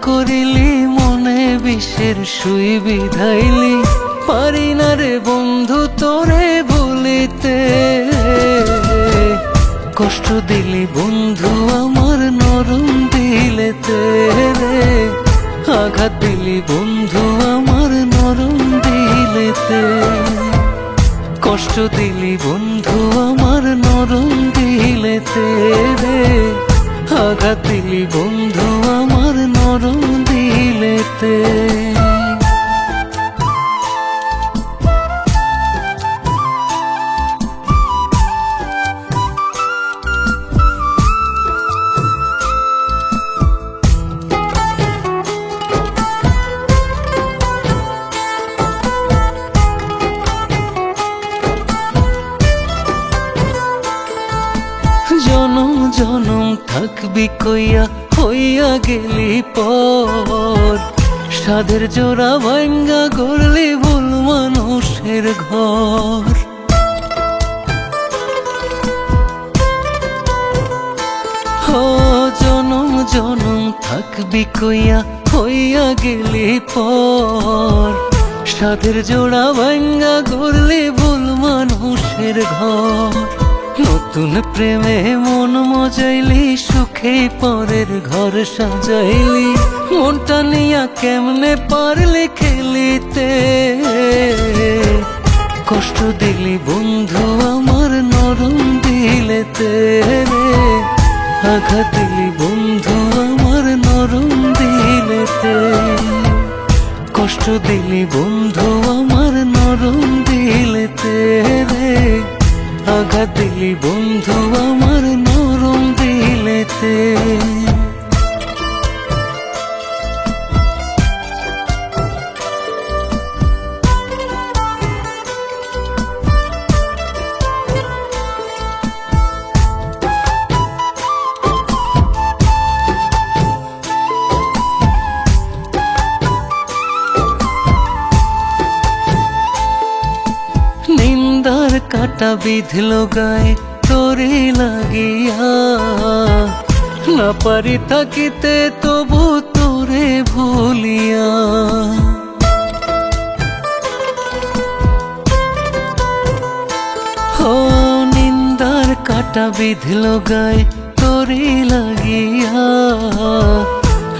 করিলি মনে বিষের সুই বিধাইলি, পারি না রে বন্ধু তোরে ভুলিতে। কষ্ট দিলি বন্ধু আমার নরম দিলেতে রে, আঘাত দিলি বন্ধু আমার নরম দিলেতে। কষ্ট দিলি বন্ধু আমার নরম দিলেতে রে, আঘাত দিলি বন্ধু আমার নরম দিলেতে। জনম জনম থাকবি কইয়া হইয়া গেলি পর, সাধের জোড়া ভাঙ্গা গড়লি ভুল মানুষের ঘর। ও জনম জনম থাকবি কইয়া হইয়া গেলি পর, সাধের জোড়া ভাঙ্গা গড়লি ভুল মানুষের ঘর। নতুন প্রেমে মন মজাইলি, সুখে পরের ঘর সাজাইলি, মনটা নিয়া কেমনে পারলি খেলিতে। কষ্ট দিলি বন্ধু আমার নরম দিলেতে রে, আঘাত দিলি বন্ধু আমার নরম দিলেতে। কষ্ট দিলি বন্ধু আমার নরম দিলেতে রে, আঘাত দিলি বন্ধু আমার নরম দিলেতে। নিন্দার কাটা বিধল গায়ে তোরে লাগিয়া, না পারি থাকিতে তবু তোরে ভুলিয়া। ও নিন্দার কাটা বিধল গায়ে তোরে লাগিয়া,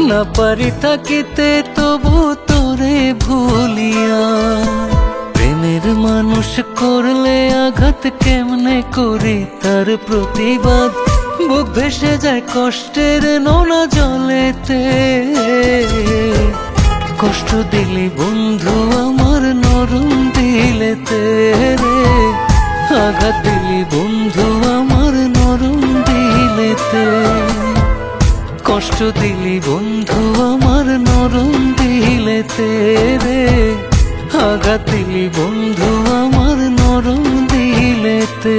না পারি থাকিতে তবু তোরে ভুলিয়া। প্রেমের মানুষ করলে আঘাত কেমনে করি তার প্রতিবাদ, বুক ভেসে যায় কষ্টের নোনা জলেতে। কষ্ট দিলি বন্ধু আমার নরম দিলেতে রে, আঘাত দিলি বন্ধু আমার নরম দিলেতে। কষ্ট দিলি বন্ধু আমার নরম দিলেতে রে, আঘাত দিলি বন্ধু আমার নরম দিলেতে।